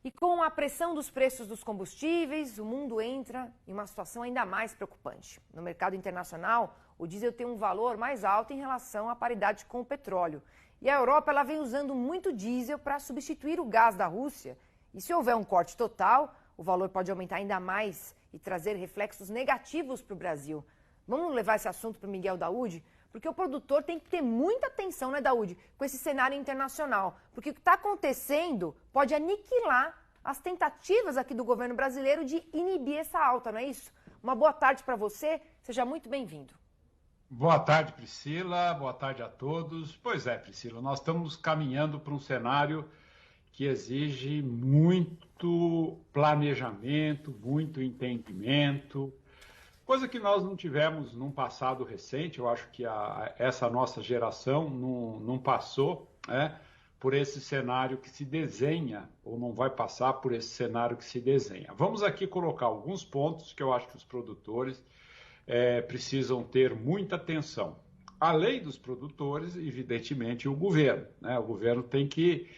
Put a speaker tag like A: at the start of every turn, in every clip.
A: E com a pressão dos preços dos combustíveis, o mundo entra em uma situação ainda mais preocupante. No mercado internacional, o diesel tem um valor mais alto em relação à paridade com o petróleo. E a Europa ela vem usando muito diesel para substituir o gás da Rússia. E se houver um corte total, o valor pode aumentar ainda mais e trazer reflexos negativos para o Brasil. Vamos levar esse assunto para o Miguel Daoud? Porque o produtor tem que ter muita atenção, né, Daoud, com esse cenário internacional. Porque o que está acontecendo pode aniquilar as tentativas aqui do governo brasileiro de inibir essa alta, não é isso? Uma boa tarde para você, seja muito bem-vindo.
B: Boa tarde, Priscila, boa tarde a todos. Pois é, Priscila, nós estamos caminhando para um cenário que exige muito planejamento, muito entendimento, coisa que nós não tivemos num passado recente. Eu acho que essa nossa geração não passou, né, por esse cenário que se desenha, ou não vai passar por esse cenário que se desenha. Vamos aqui colocar alguns pontos que eu acho que os produtores precisam ter muita atenção. Além dos produtores, evidentemente, o governo, né? O governo tem que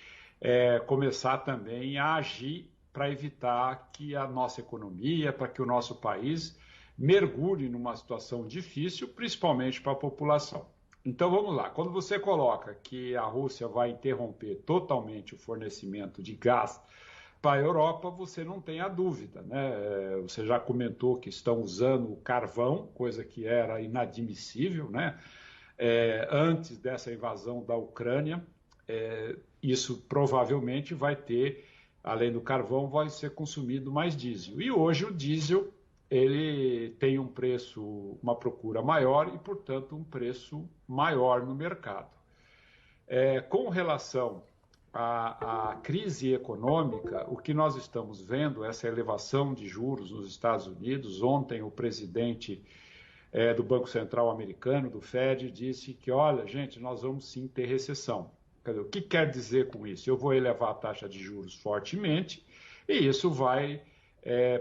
B: começar também a agir para evitar que a nossa economia, para que o nosso país mergulhe numa situação difícil, principalmente para a população. Então vamos lá, quando você coloca que a Rússia vai interromper totalmente o fornecimento de gás para a Europa, você não tem a dúvida, né? Você já comentou que estão usando o carvão, coisa que era inadmissível, né? Antes dessa invasão da Ucrânia, isso provavelmente vai ter, além do carvão, vai ser consumido mais diesel. E hoje o diesel ele tem um preço, uma procura maior e, portanto, um preço maior no mercado. Com relação à crise econômica, o que nós estamos vendo, essa elevação de juros nos Estados Unidos. Ontem o presidente do Banco Central americano, do Fed, disse que, olha, gente, nós vamos sim ter recessão. O que quer dizer com isso? Eu vou elevar a taxa de juros fortemente e isso vai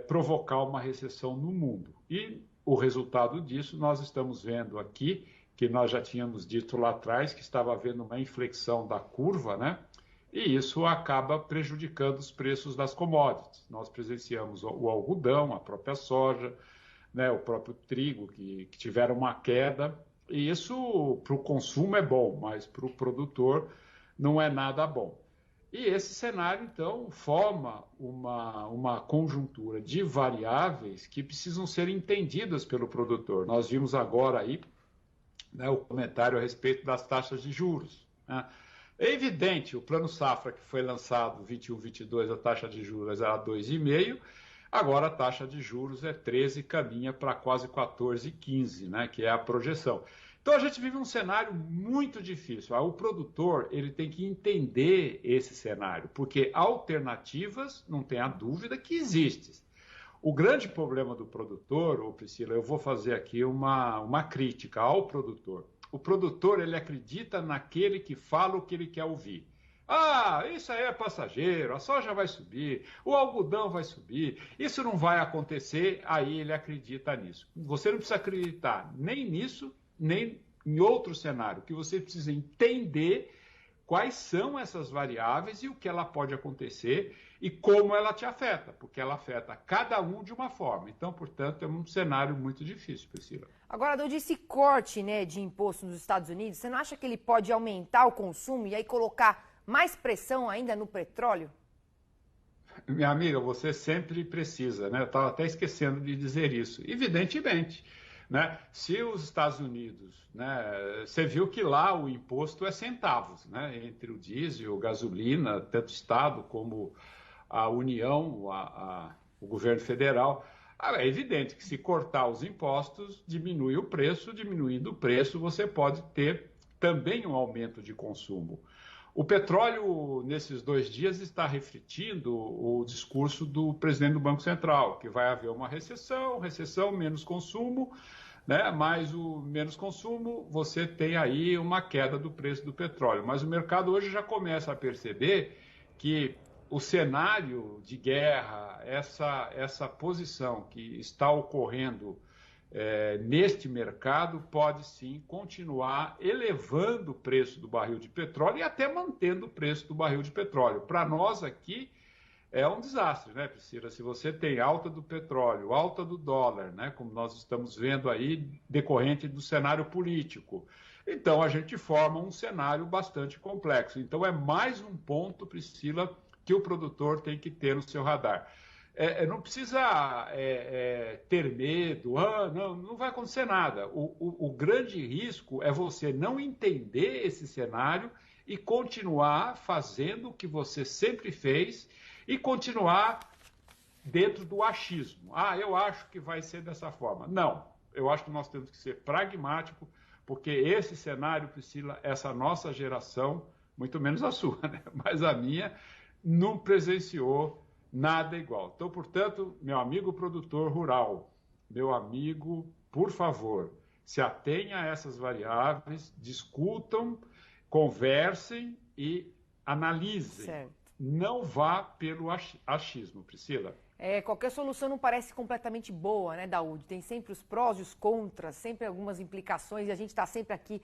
B: provocar uma recessão no mundo. E o resultado disso nós estamos vendo aqui, que nós já tínhamos dito lá atrás, que estava havendo uma inflexão da curva, né? E isso acaba prejudicando os preços das commodities. Nós presenciamos o algodão, a própria soja, né, o próprio trigo, que tiveram uma queda. E isso para o consumo é bom, mas para o produtor não é nada bom. E esse cenário, então, forma uma conjuntura de variáveis que precisam ser entendidas pelo produtor. Nós vimos agora aí, né, o comentário a respeito das taxas de juros, né? É evidente, o Plano Safra que foi lançado 21, 22, a taxa de juros era 2,5%, agora a taxa de juros é 13%, caminha para quase 14,15%, né, que é a projeção. Então a gente vive um cenário muito difícil. O produtor ele tem que entender esse cenário, porque alternativas, não tenha dúvida que existem. O grande problema do produtor, Priscila, eu vou fazer aqui uma crítica ao produtor. O produtor ele acredita naquele que fala o que ele quer ouvir. Isso aí é passageiro, a soja vai subir, o algodão vai subir, isso não vai acontecer, aí ele acredita nisso. Você não precisa acreditar nem nisso, nem em outro cenário, que você precisa entender quais são essas variáveis e o que ela pode acontecer e como ela te afeta, porque ela afeta cada um de uma forma. Então, portanto, é um cenário muito difícil, Priscila.
A: Agora, Daoud, esse corte, né, de imposto nos Estados Unidos, você não acha que ele pode aumentar o consumo e aí colocar mais pressão ainda no petróleo?
B: Minha amiga, você sempre precisa, né? Eu estava até esquecendo de dizer isso. Evidentemente, né? Se os Estados Unidos, né, você viu que lá o imposto é centavos, né, entre o diesel, gasolina, tanto o Estado como a União, o governo federal. É evidente que se cortar os impostos, diminui o preço, diminuindo o preço, você pode ter também um aumento de consumo. O petróleo, nesses 2 dias, está refletindo o discurso do presidente do Banco Central, que vai haver uma recessão, menos consumo, né? Mais o menos consumo, você tem aí uma queda do preço do petróleo. Mas o mercado hoje já começa a perceber que o cenário de guerra, essa posição que está ocorrendo neste mercado pode sim continuar elevando o preço do barril de petróleo e até mantendo o preço do barril de petróleo. Para nós aqui, é um desastre, né, Priscila? Se você tem alta do petróleo, alta do dólar, né, como nós estamos vendo aí, decorrente do cenário político, então a gente forma um cenário bastante complexo. Então é mais um ponto, Priscila, que o produtor tem que ter no seu radar. Não precisa ter medo, não vai acontecer nada. O grande risco é você não entender esse cenário e continuar fazendo o que você sempre fez e continuar dentro do achismo. Eu acho que vai ser dessa forma. Não, eu acho que nós temos que ser pragmáticos, porque esse cenário, Priscila, essa nossa geração, muito menos a sua, né? Mas a minha, não presenciou nada igual. Então, portanto, meu amigo produtor rural, meu amigo, por favor, se atenha a essas variáveis, discutam, conversem e analisem.
A: Certo.
B: Não vá pelo achismo, Priscila.
A: Qualquer solução não parece completamente boa, né, Daúde? Tem sempre os prós e os contras, sempre algumas implicações, e a gente está sempre aqui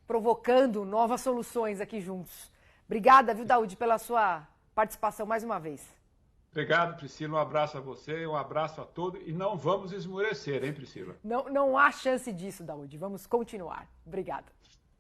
A: provocando novas soluções aqui juntos. Obrigada, viu, Daúde, pela sua participação mais uma vez.
B: Obrigado, Priscila. Um abraço a você, um abraço a todos. E não vamos esmorecer, hein, Priscila?
A: Não há chance disso, Daúde. Vamos continuar. Obrigada.